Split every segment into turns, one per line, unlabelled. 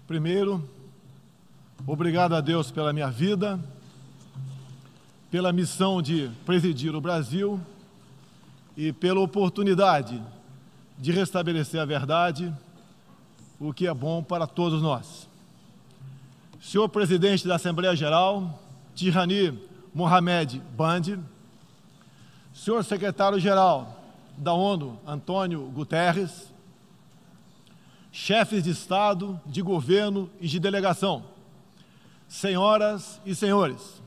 Primeiro, obrigado a Deus pela minha vida, pela missão de presidir o Brasil e pela oportunidade de restabelecer a verdade, o que é bom para todos nós. Senhor Presidente da Assembleia Geral, Tirani Mohamed Bandi, Senhor Secretário-Geral da ONU, Antônio Guterres, chefes de Estado, de governo e de delegação, senhoras e senhores,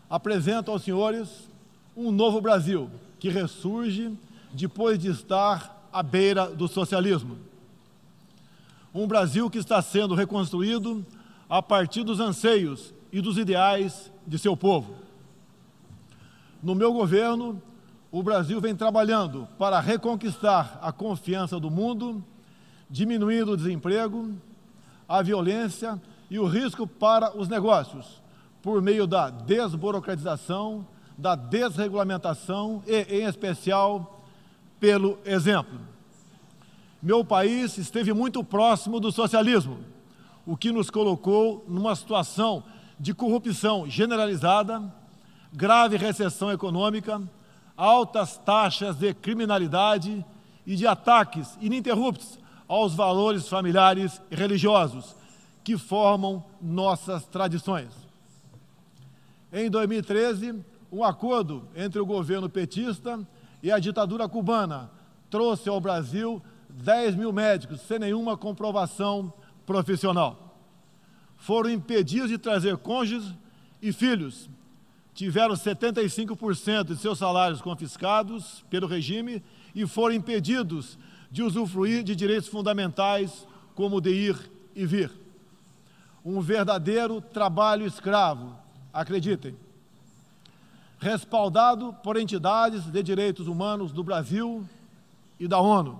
apresento aos senhores um novo Brasil que ressurge depois de estar à beira do socialismo. Um Brasil que está sendo reconstruído a partir dos anseios e dos ideais de seu povo. No meu governo, o Brasil vem trabalhando para reconquistar a confiança do mundo, diminuindo o desemprego, a violência e o risco para os negócios, por meio da desburocratização, da desregulamentação e, em especial, pelo exemplo. Meu país esteve muito próximo do socialismo, o que nos colocou numa situação de corrupção generalizada, grave recessão econômica, altas taxas de criminalidade e de ataques ininterruptos aos valores familiares e religiosos que formam nossas tradições. Em 2013, um acordo entre o governo petista e a ditadura cubana trouxe ao Brasil 10 mil médicos sem nenhuma comprovação profissional. Foram impedidos de trazer cônjuges e filhos. Tiveram 75% de seus salários confiscados pelo regime e foram impedidos de usufruir de direitos fundamentais como o de ir e vir. Um verdadeiro trabalho escravo, acreditem. Respaldado por entidades de direitos humanos do Brasil e da ONU.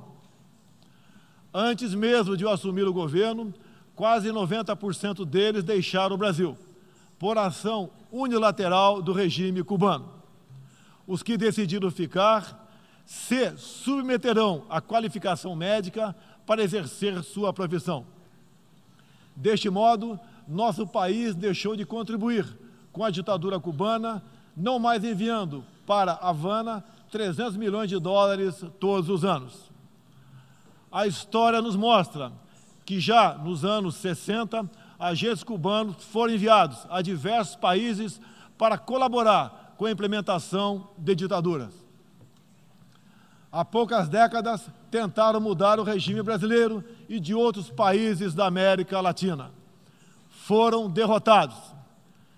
Antes mesmo de eu assumir o governo, quase 90% deles deixaram o Brasil, por ação unilateral do regime cubano. Os que decidiram ficar se submeterão à qualificação médica para exercer sua profissão. Deste modo, nosso país deixou de contribuir com a ditadura cubana, não mais enviando para Havana 300 milhões de dólares todos os anos. A história nos mostra que já nos anos 60, agentes cubanos foram enviados a diversos países para colaborar com a implementação de ditaduras. Há poucas décadas, tentaram mudar o regime brasileiro e de outros países da América Latina. Foram derrotados.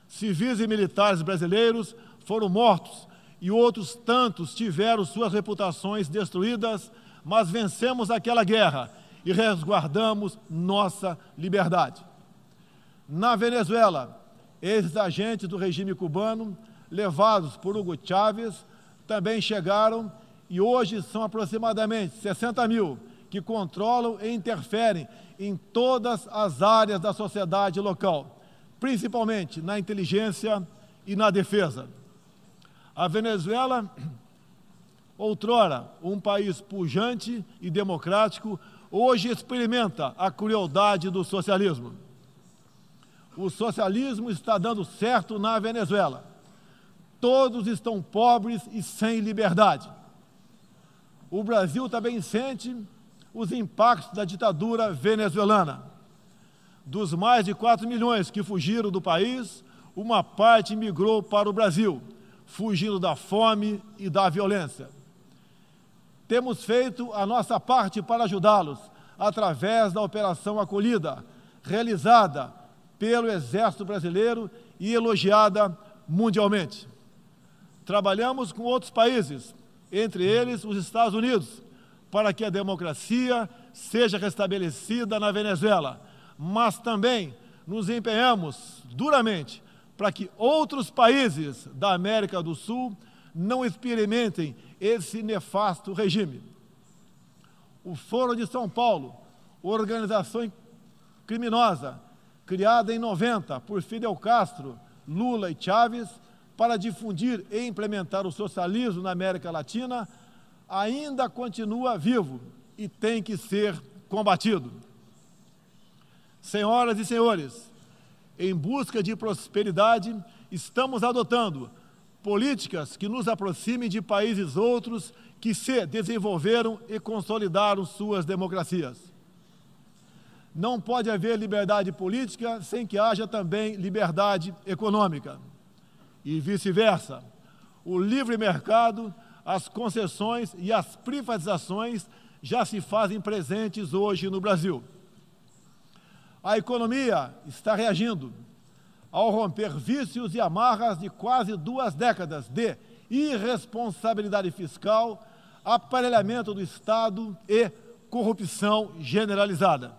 Civis e militares brasileiros foram mortos e outros tantos tiveram suas reputações destruídas, mas vencemos aquela guerra e resguardamos nossa liberdade. Na Venezuela, esses agentes do regime cubano, levados por Hugo Chávez, também chegaram e hoje são aproximadamente 60 mil que controlam e interferem em todas as áreas da sociedade local, principalmente na inteligência e na defesa. A Venezuela, outrora um país pujante e democrático, hoje experimenta a crueldade do socialismo. O socialismo está dando certo na Venezuela. Todos estão pobres e sem liberdade. O Brasil também sente os impactos da ditadura venezuelana. Dos mais de 4 milhões que fugiram do país, uma parte migrou para o Brasil, fugindo da fome e da violência. Temos feito a nossa parte para ajudá-los, através da Operação Acolhida, realizada pelo Exército Brasileiro e elogiada mundialmente. Trabalhamos com outros países, entre eles os Estados Unidos, para que a democracia seja restabelecida na Venezuela, mas também nos empenhamos duramente para que outros países da América do Sul não experimentem esse nefasto regime. O Foro de São Paulo, organização criminosa, criada em 90 por Fidel Castro, Lula e Chávez, para difundir e implementar o socialismo na América Latina, ainda continua vivo e tem que ser combatido. Senhoras e senhores, em busca de prosperidade, estamos adotando políticas que nos aproximem de países outros que se desenvolveram e consolidaram suas democracias. Não pode haver liberdade política sem que haja também liberdade econômica. E vice-versa. O livre mercado, as concessões e as privatizações já se fazem presentes hoje no Brasil. A economia está reagindo ao romper vícios e amarras de quase 2 décadas de irresponsabilidade fiscal, aparelhamento do Estado e corrupção generalizada.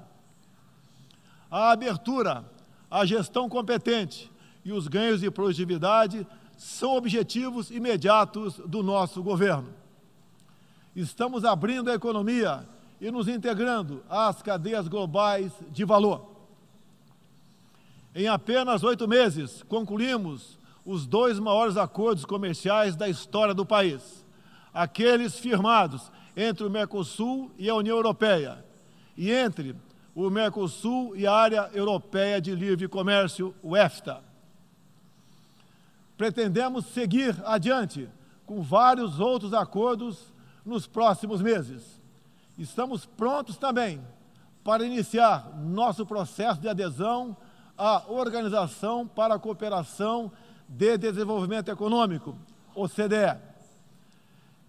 A abertura, a gestão competente e os ganhos de produtividade são objetivos imediatos do nosso governo. Estamos abrindo a economia e nos integrando às cadeias globais de valor. Em apenas 8 meses, concluímos os 2 maiores acordos comerciais da história do país, aqueles firmados entre o Mercosul e a União Europeia, e entre o Mercosul e a Área Europeia de Livre Comércio, o EFTA. Pretendemos seguir adiante com vários outros acordos nos próximos meses. Estamos prontos também para iniciar nosso processo de adesão à Organização para a Cooperação de Desenvolvimento Econômico, OCDE.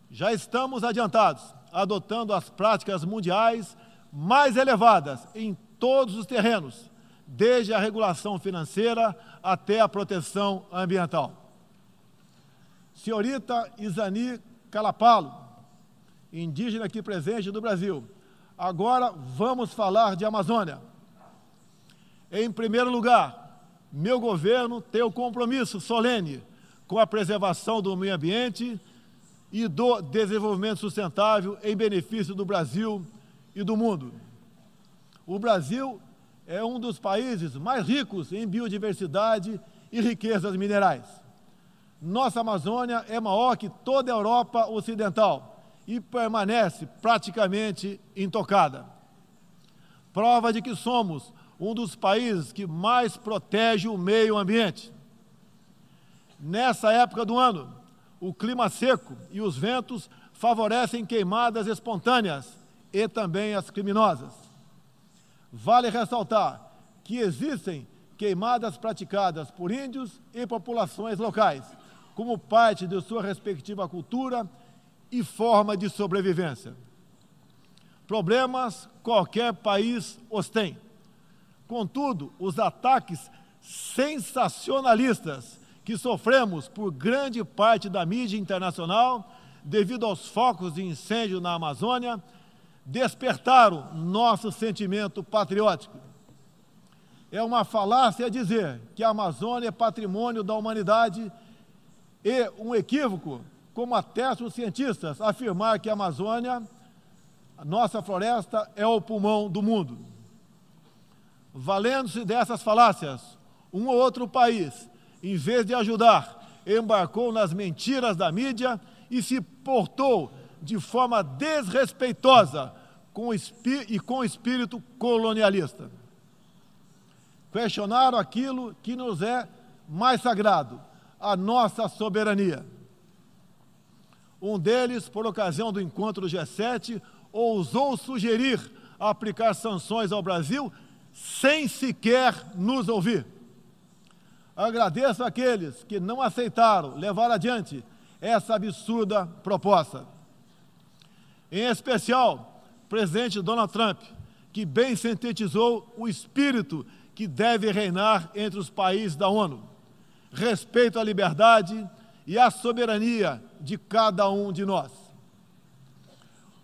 Já estamos adiantados, adotando as práticas mundiais mais elevadas em todos os terrenos, desde a regulação financeira até a proteção ambiental. Senhorita Isani Calapalo, indígena aqui presente do Brasil, agora vamos falar de Amazônia. Em primeiro lugar, meu governo tem o compromisso solene com a preservação do meio ambiente e do desenvolvimento sustentável em benefício do Brasil e do mundo. O Brasil é um dos países mais ricos em biodiversidade e riquezas minerais. Nossa Amazônia é maior que toda a Europa Ocidental e permanece praticamente intocada. Prova de que somos um dos países que mais protege o meio ambiente. Nessa época do ano, o clima seco e os ventos favorecem queimadas espontâneas e também as criminosas. Vale ressaltar que existem queimadas praticadas por índios e populações locais, como parte de sua respectiva cultura e forma de sobrevivência. Problemas qualquer país os tem. Contudo, os ataques sensacionalistas que sofremos por grande parte da mídia internacional, devido aos focos de incêndio na Amazônia, despertaram nosso sentimento patriótico. É uma falácia dizer que a Amazônia é patrimônio da humanidade e um equívoco, como atestam os cientistas, afirmar que a Amazônia, a nossa floresta, é o pulmão do mundo. Valendo-se dessas falácias, um ou outro país, em vez de ajudar, embarcou nas mentiras da mídia e se portou de forma desrespeitosa com espírito colonialista. Questionaram aquilo que nos é mais sagrado, a nossa soberania. Um deles, por ocasião do encontro do G7, ousou sugerir aplicar sanções ao Brasil sem sequer nos ouvir. Agradeço àqueles que não aceitaram levar adiante essa absurda proposta. Em especial, o presidente Donald Trump, que bem sintetizou o espírito que deve reinar entre os países da ONU: respeito à liberdade e à soberania de cada um de nós.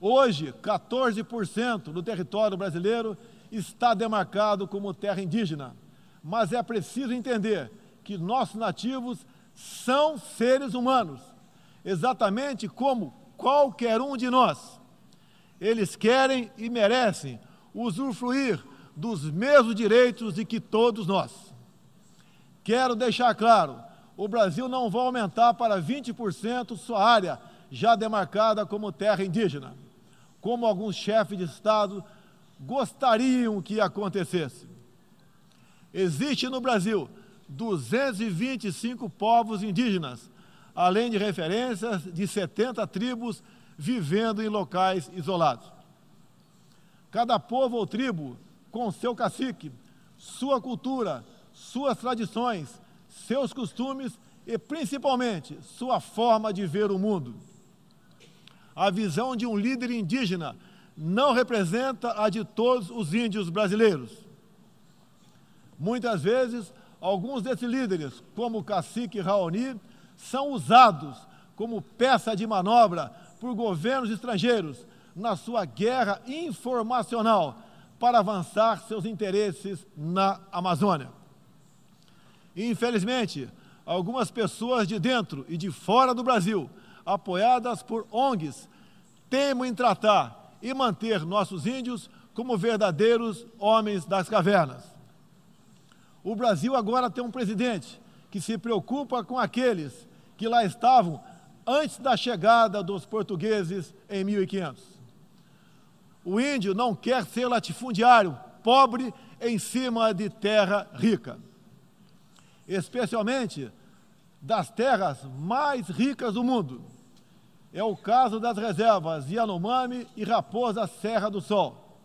Hoje, 14% do território brasileiro está demarcado como terra indígena, mas é preciso entender que nossos nativos são seres humanos, exatamente como qualquer um de nós. Eles querem e merecem usufruir dos mesmos direitos de que todos nós. Quero deixar claro, o Brasil não vai aumentar para 20% sua área já demarcada como terra indígena, como alguns chefes de Estado gostariam que acontecesse. Existe no Brasil 225 povos indígenas, além de referências de 70 tribos vivendo em locais isolados. Cada povo ou tribo, com seu cacique, sua cultura, suas tradições, seus costumes e, principalmente, sua forma de ver o mundo. A visão de um líder indígena não representa a de todos os índios brasileiros. Muitas vezes, alguns desses líderes, como o cacique Raoni, são usados como peça de manobra por governos estrangeiros na sua guerra informacional para avançar seus interesses na Amazônia. Infelizmente, algumas pessoas de dentro e de fora do Brasil, apoiadas por ONGs, teimam em tratar e manter nossos índios como verdadeiros homens das cavernas. O Brasil agora tem um presidente que se preocupa com aqueles que lá estavam antes da chegada dos portugueses em 1500. O índio não quer ser latifundiário, pobre em cima de terra rica, especialmente das terras mais ricas do mundo. É o caso das reservas Yanomami e Raposa Serra do Sol.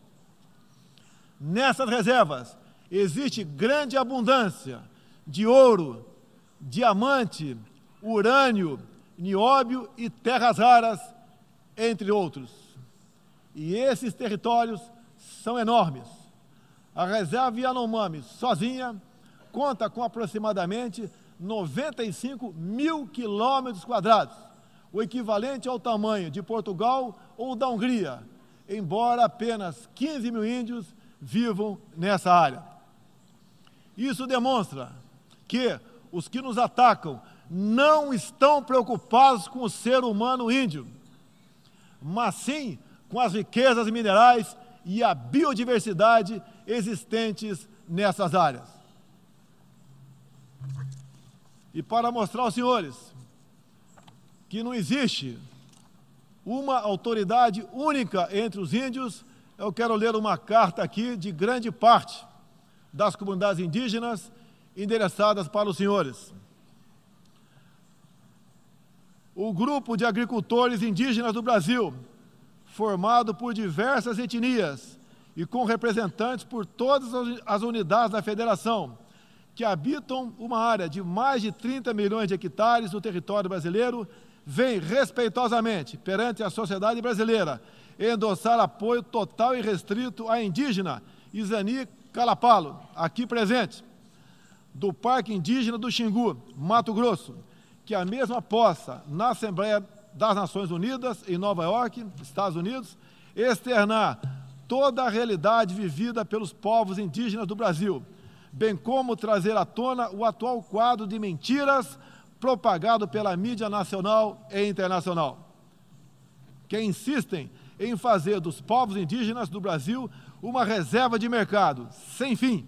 Nessas reservas existe grande abundância de ouro, diamante, urânio, nióbio e terras raras, entre outros. E esses territórios são enormes. A reserva Yanomami, sozinha, conta com aproximadamente 95 mil quilômetros quadrados, o equivalente ao tamanho de Portugal ou da Hungria, embora apenas 15 mil índios vivam nessa área. Isso demonstra que os que nos atacam não estão preocupados com o ser humano índio, mas sim com as riquezas minerais e a biodiversidade existentes nessas áreas. E para mostrar aos senhores que não existe uma autoridade única entre os índios, eu quero ler uma carta aqui de grande parte das comunidades indígenas endereçadas para os senhores. O grupo de agricultores indígenas do Brasil, formado por diversas etnias e com representantes por todas as unidades da federação, que habitam uma área de mais de 30 milhões de hectares no território brasileiro, vem respeitosamente perante a sociedade brasileira endossar apoio total e restrito à indígena Isani Calapalo, aqui presente, do Parque Indígena do Xingu, Mato Grosso, que a mesma possa, na Assembleia das Nações Unidas, em Nova York, Estados Unidos, externar toda a realidade vivida pelos povos indígenas do Brasil, bem como trazer à tona o atual quadro de mentiras propagado pela mídia nacional e internacional, que insistem em fazer dos povos indígenas do Brasil uma reserva de mercado, sem fim,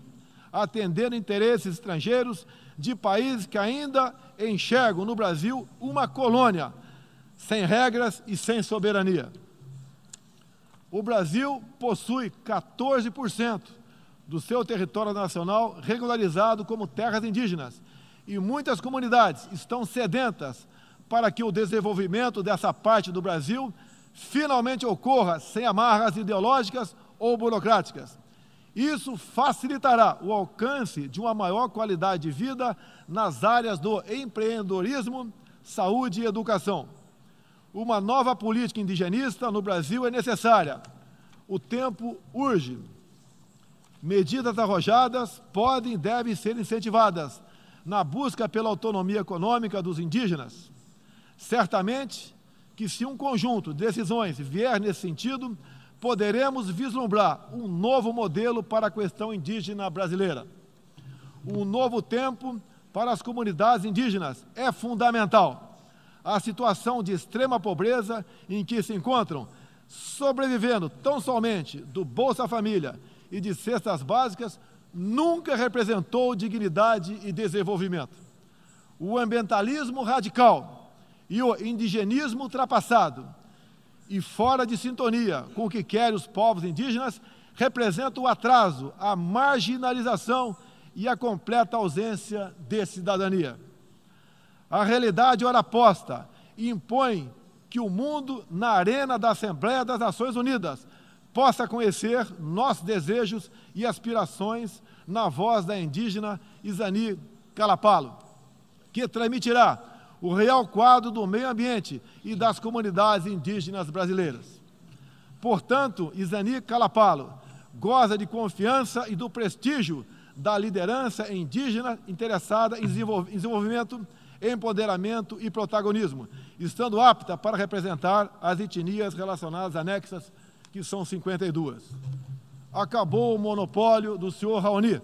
atendendo interesses estrangeiros de países que ainda enxergam no Brasil uma colônia, sem regras e sem soberania. O Brasil possui 14% do seu território nacional regularizado como terras indígenas, e muitas comunidades estão sedentas para que o desenvolvimento dessa parte do Brasil finalmente ocorra sem amarras ideológicas ou burocráticas. Isso facilitará o alcance de uma maior qualidade de vida nas áreas do empreendedorismo, saúde e educação. Uma nova política indigenista no Brasil é necessária. O tempo urge. Medidas arrojadas podem e devem ser incentivadas na busca pela autonomia econômica dos indígenas. Certamente que, se um conjunto de decisões vier nesse sentido, poderemos vislumbrar um novo modelo para a questão indígena brasileira. Um novo tempo para as comunidades indígenas é fundamental. A situação de extrema pobreza em que se encontram, sobrevivendo tão somente do Bolsa Família e de cestas básicas, nunca representou dignidade e desenvolvimento. O ambientalismo radical e o indigenismo ultrapassado e fora de sintonia com o que querem os povos indígenas representam o atraso, a marginalização e a completa ausência de cidadania. A realidade ora posta impõe que o mundo, na arena da Assembleia das Nações Unidas, possa conhecer nossos desejos e aspirações na voz da indígena Izani Kalapalo, que transmitirá o real quadro do meio ambiente e das comunidades indígenas brasileiras. Portanto, Izani Kalapalo goza de confiança e do prestígio da liderança indígena interessada em desenvolvimento, empoderamento e protagonismo, estando apta para representar as etnias relacionadas anexas, que são 52. Acabou o monopólio do senhor Raoni.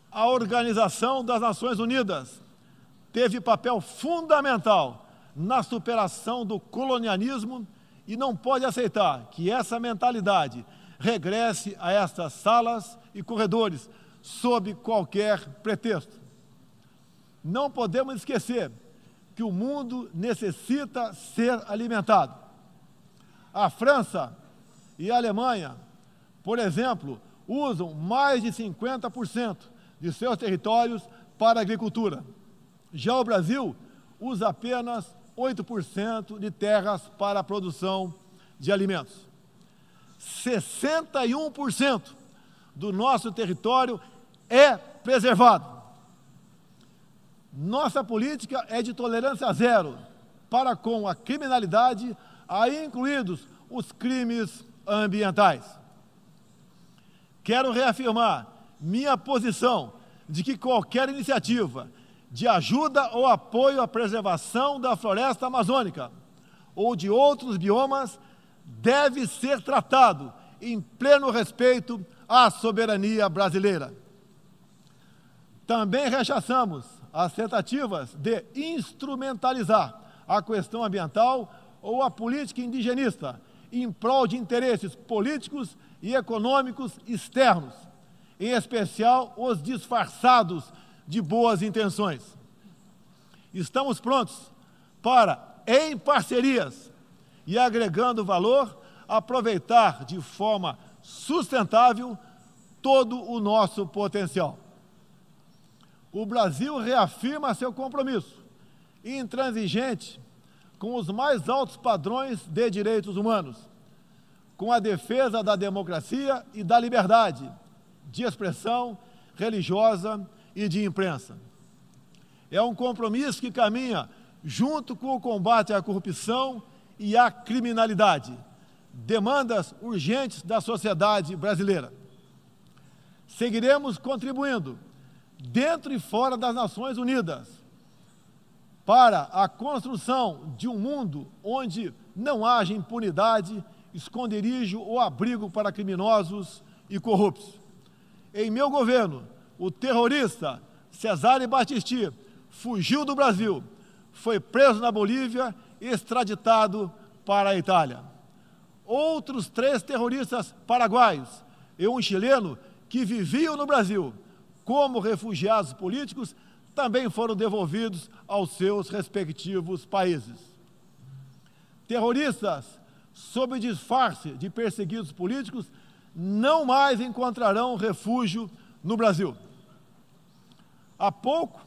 A Organização das Nações Unidas teve papel fundamental na superação do colonialismo e não pode aceitar que essa mentalidade regresse a estas salas e corredores sob qualquer pretexto. Não podemos esquecer que o mundo necessita ser alimentado. A França e a Alemanha, por exemplo, usam mais de 50% de seus territórios para a agricultura. Já o Brasil usa apenas 8% de terras para a produção de alimentos. 61% do nosso território é preservado. Nossa política é de tolerância zero para com a criminalidade, aí incluídos os crimes ambientais. Quero reafirmar minha posição de que qualquer iniciativa de ajuda ou apoio à preservação da floresta amazônica ou de outros biomas deve ser tratado em pleno respeito à soberania brasileira. Também rechaçamos as tentativas de instrumentalizar a questão ambiental ou a política indigenista em prol de interesses políticos e econômicos externos, em especial os disfarçados de boas intenções. Estamos prontos para, em parcerias e agregando valor, aproveitar de forma sustentável todo o nosso potencial. O Brasil reafirma seu compromisso intransigente com os mais altos padrões de direitos humanos, com a defesa da democracia e da liberdade de expressão religiosa e de imprensa. É um compromisso que caminha junto com o combate à corrupção e à criminalidade, demandas urgentes da sociedade brasileira. Seguiremos contribuindo, dentro e fora das Nações Unidas, para a construção de um mundo onde não haja impunidade, esconderijo ou abrigo para criminosos e corruptos. Em meu governo, o terrorista Cesare Battisti fugiu do Brasil, foi preso na Bolívia e extraditado para a Itália. Outros 3 terroristas paraguaios e um chileno que viviam no Brasil como refugiados políticos também foram devolvidos aos seus respectivos países. Terroristas, sob disfarce de perseguidos políticos, não mais encontrarão refúgio no Brasil. Há pouco,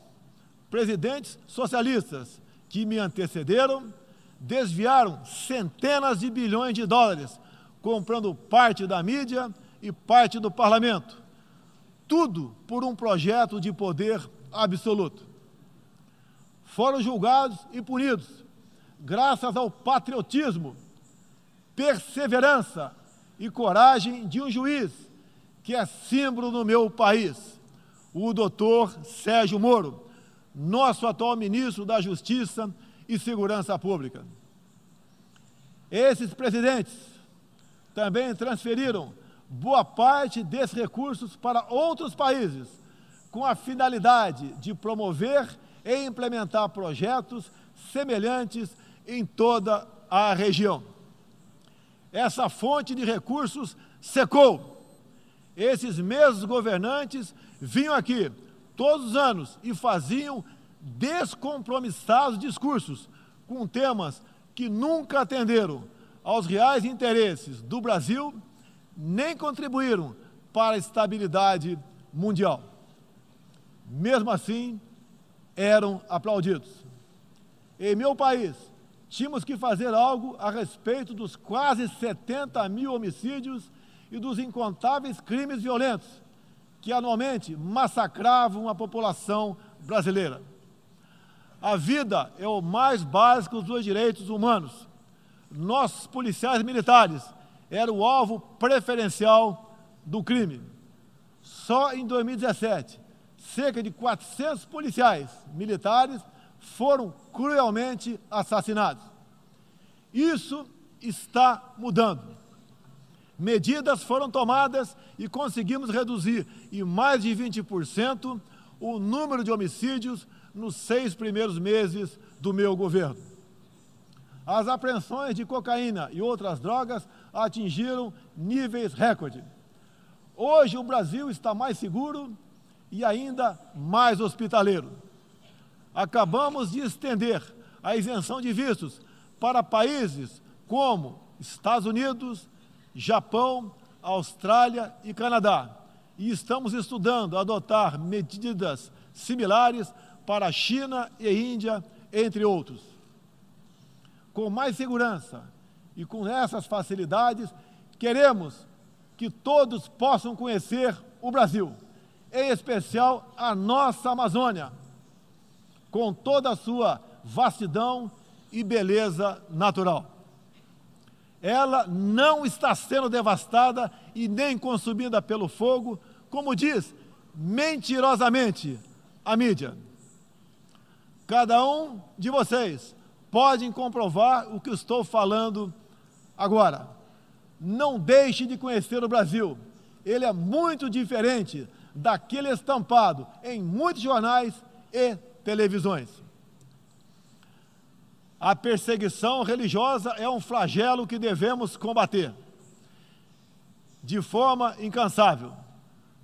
presidentes socialistas que me antecederam desviaram centenas de bilhões de dólares, comprando parte da mídia e parte do parlamento. Tudo por um projeto de poder absoluto. Foram julgados e punidos, graças ao patriotismo, perseverança e coragem de um juiz que é símbolo no meu país, o doutor Sérgio Moro, nosso atual ministro da Justiça e Segurança Pública. Esses presidentes também transferiram boa parte desses recursos para outros países, com a finalidade de promover e implementar projetos semelhantes em toda a região. Essa fonte de recursos secou. Esses mesmos governantes vinham aqui todos os anos e faziam descompromissados discursos com temas que nunca atenderam aos reais interesses do Brasil, nem contribuíram para a estabilidade mundial. Mesmo assim, eram aplaudidos. Em meu país, tínhamos que fazer algo a respeito dos quase 70 mil homicídios e dos incontáveis crimes violentos que anualmente massacravam a população brasileira. A vida é o mais básico dos direitos humanos. Nossos policiais militares eram o alvo preferencial do crime. Só em 2017, cerca de 400 policiais militares foram cruelmente assassinados. Isso está mudando. Medidas foram tomadas e conseguimos reduzir em mais de 20% o número de homicídios nos 6 primeiros meses do meu governo. As apreensões de cocaína e outras drogas atingiram níveis recorde. Hoje o Brasil está mais seguro e ainda mais hospitaleiro. Acabamos de estender a isenção de vistos para países como Estados Unidos, Japão, Austrália e Canadá. E estamos estudando adotar medidas similares para a China e Índia, entre outros. Com mais segurança e com essas facilidades, queremos que todos possam conhecer o Brasil, em especial a nossa Amazônia, com toda a sua vastidão e beleza natural. Ela não está sendo devastada e nem consumida pelo fogo, como diz mentirosamente a mídia. Cada um de vocês pode comprovar o que estou falando agora. Não deixe de conhecer o Brasil. Ele é muito diferente daquele estampado em muitos jornais e televisões. A perseguição religiosa é um flagelo que devemos combater de forma incansável.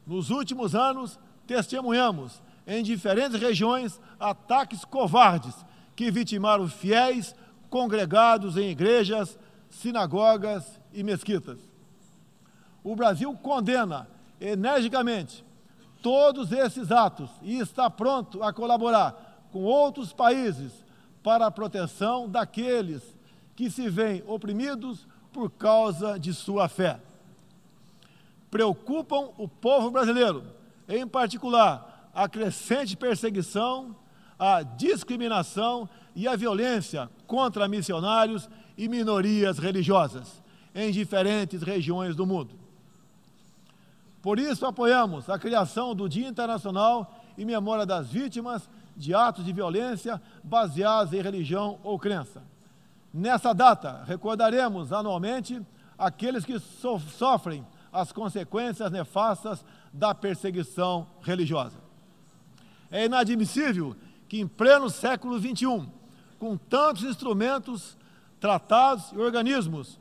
Nos últimos anos, testemunhamos em diferentes regiões ataques covardes que vitimaram fiéis congregados em igrejas, sinagogas e mesquitas. O Brasil condena energicamente todos esses atos e está pronto a colaborar com outros países para a proteção daqueles que se veem oprimidos por causa de sua fé. Preocupam o povo brasileiro, em particular, a crescente perseguição, a discriminação e a violência contra missionários e minorias religiosas em diferentes regiões do mundo. Por isso, apoiamos a criação do Dia Internacional em memória das vítimas de atos de violência baseados em religião ou crença. Nessa data, recordaremos anualmente aqueles que sofrem as consequências nefastas da perseguição religiosa. É inadmissível que, em pleno século XXI, com tantos instrumentos, tratados e organismos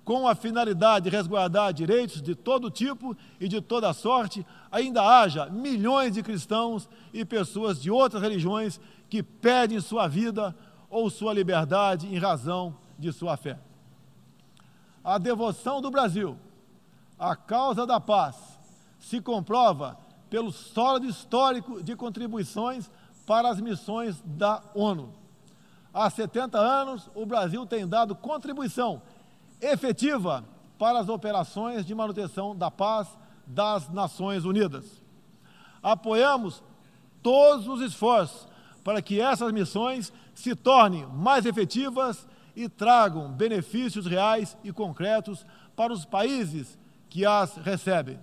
com a finalidade de resguardar direitos de todo tipo e de toda sorte, ainda haja milhões de cristãos e pessoas de outras religiões que perdem sua vida ou sua liberdade em razão de sua fé. A devoção do Brasil à causa da paz se comprova pelo sólido histórico de contribuições para as missões da ONU. Há 70 anos, o Brasil tem dado contribuição efetiva para as operações de manutenção da paz das Nações Unidas. Apoiamos todos os esforços para que essas missões se tornem mais efetivas e tragam benefícios reais e concretos para os países que as recebem.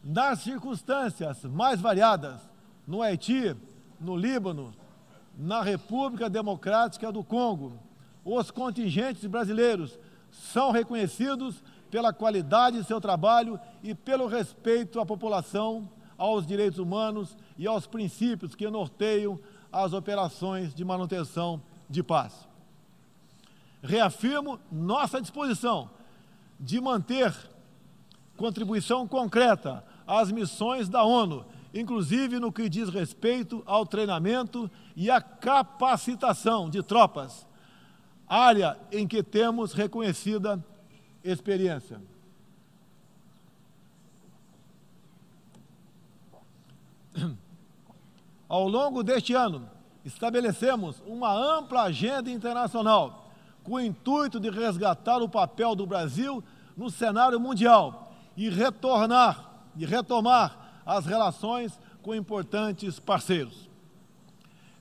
Nas circunstâncias mais variadas, no Haiti, no Líbano, na República Democrática do Congo, os contingentes brasileiros são reconhecidos pela qualidade de seu trabalho e pelo respeito à população, aos direitos humanos e aos princípios que norteiam as operações de manutenção de paz. Reafirmo nossa disposição de manter contribuição concreta às missões da ONU, inclusive no que diz respeito ao treinamento e à capacitação de tropas, área em que temos reconhecida experiência. Ao longo deste ano, estabelecemos uma ampla agenda internacional com o intuito de resgatar o papel do Brasil no cenário mundial e retomar as relações com importantes parceiros.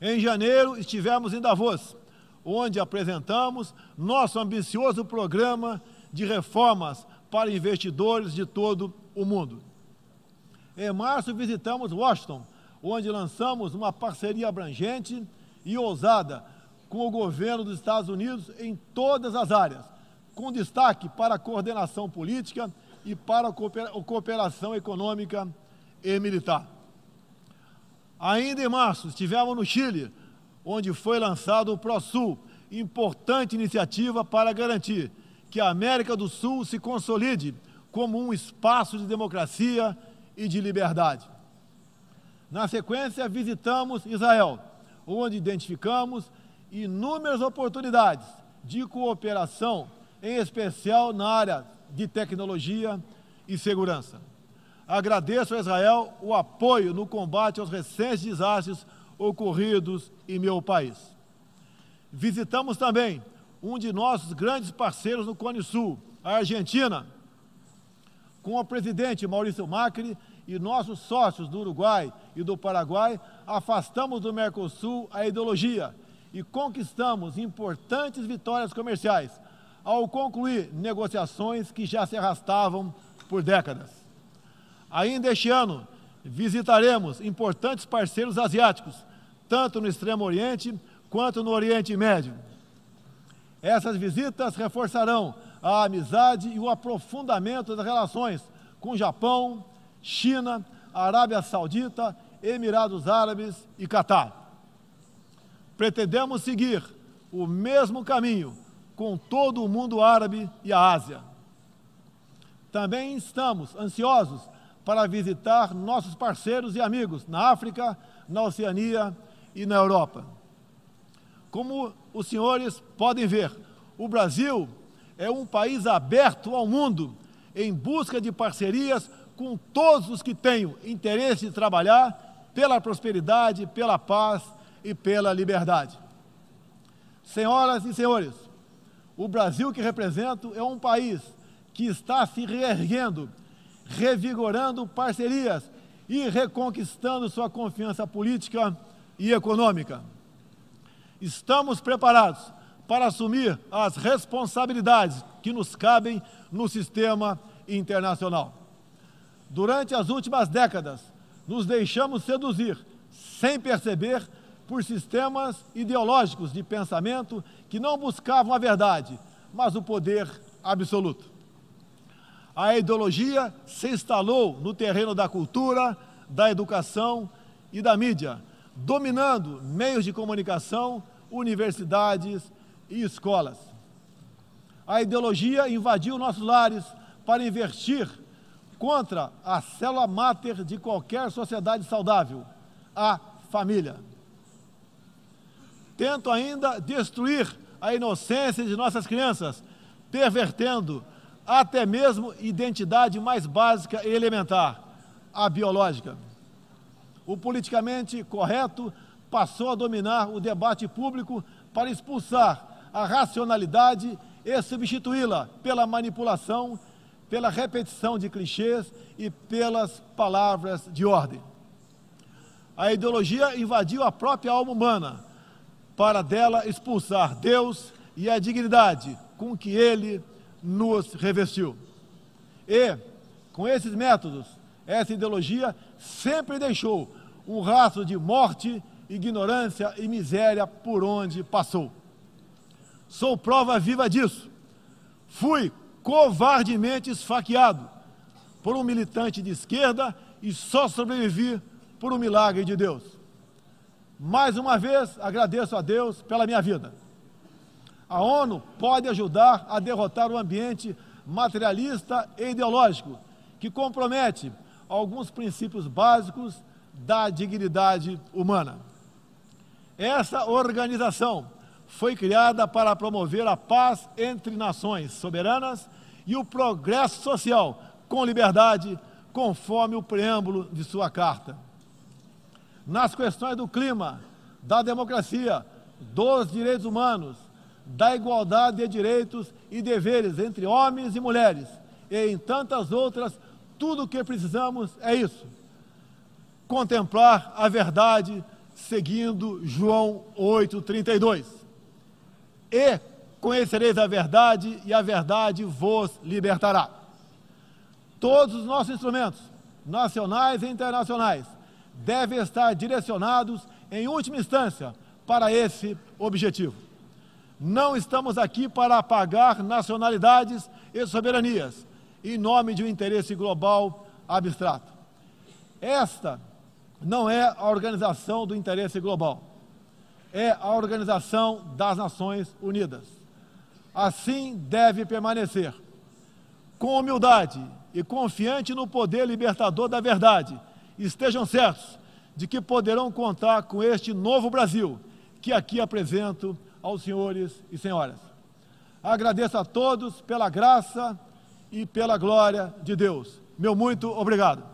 Em janeiro, estivemos em Davos, onde apresentamos nosso ambicioso programa de reformas para investidores de todo o mundo. Em março, visitamos Washington, onde lançamos uma parceria abrangente e ousada com o governo dos Estados Unidos em todas as áreas, com destaque para a coordenação política e para a cooperação econômica e militar. Ainda em março, estivemos no Chile, onde foi lançado o ProSul, importante iniciativa para garantir que a América do Sul se consolide como um espaço de democracia e de liberdade. Na sequência, visitamos Israel, onde identificamos inúmeras oportunidades de cooperação, em especial na área de tecnologia e segurança. Agradeço a Israel o apoio no combate aos recentes desastres ocorridos em meu país. Visitamos também um de nossos grandes parceiros no Cone Sul, a Argentina, com o presidente Maurício Macri e nossos sócios do Uruguai e do Paraguai, afastamos do Mercosul a ideologia e conquistamos importantes vitórias comerciais, ao concluir negociações que já se arrastavam por décadas. Ainda este ano, visitaremos importantes parceiros asiáticos, tanto no Extremo Oriente quanto no Oriente Médio. Essas visitas reforçarão a amizade e o aprofundamento das relações com Japão, China, Arábia Saudita, Emirados Árabes e Catar. Pretendemos seguir o mesmo caminho com todo o mundo árabe e a Ásia. Também estamos ansiosos para visitar nossos parceiros e amigos na África, na Oceania e na Europa. Como os senhores podem ver, o Brasil é um país aberto ao mundo em busca de parcerias com todos os que tenham interesse de trabalhar pela prosperidade, pela paz e pela liberdade. Senhoras e senhores, o Brasil que represento é um país que está se reerguendo, revigorando parcerias e reconquistando sua confiança política e econômica. Estamos preparados para assumir as responsabilidades que nos cabem no sistema internacional. Durante as últimas décadas, nos deixamos seduzir, sem perceber, por sistemas ideológicos de pensamento que não buscavam a verdade, mas o poder absoluto. A ideologia se instalou no terreno da cultura, da educação e da mídia, dominando meios de comunicação, universidades e escolas. A ideologia invadiu nossos lares para investir contra a célula máter de qualquer sociedade saudável, a família. Tento ainda destruir a inocência de nossas crianças, pervertendo até mesmo a identidade mais básica e elementar, a biológica. O politicamente correto passou a dominar o debate público para expulsar a racionalidade e substituí-la pela manipulação, pela repetição de clichês e pelas palavras de ordem. A ideologia invadiu a própria alma humana, para dela expulsar Deus e a dignidade com que Ele nos revestiu. E, com esses métodos, essa ideologia sempre deixou um rastro de morte, ignorância e miséria por onde passou. Sou prova viva disso. Fui covardemente esfaqueado por um militante de esquerda e só sobrevivi por um milagre de Deus. Mais uma vez, agradeço a Deus pela minha vida. A ONU pode ajudar a derrotar o ambiente materialista e ideológico que compromete alguns princípios básicos da dignidade humana. Essa organização foi criada para promover a paz entre nações soberanas e o progresso social com liberdade, conforme o preâmbulo de sua carta. nas questões do clima, da democracia, dos direitos humanos, da igualdade de direitos e deveres entre homens e mulheres, e em tantas outras, tudo o que precisamos é isso: contemplar a verdade seguindo João 8,32. E conhecereis a verdade, e a verdade vos libertará. Todos os nossos instrumentos, nacionais e internacionais, devem estar direcionados, em última instância, para esse objetivo. Não estamos aqui para apagar nacionalidades e soberanias, em nome de um interesse global abstrato. Esta não é a organização do interesse global, é a Organização das Nações Unidas. Assim deve permanecer, com humildade e confiante no poder libertador da verdade. Estejam certos de que poderão contar com este novo Brasil, que aqui apresento aos senhores e senhoras. Agradeço a todos pela graça e pela glória de Deus. Meu muito obrigado.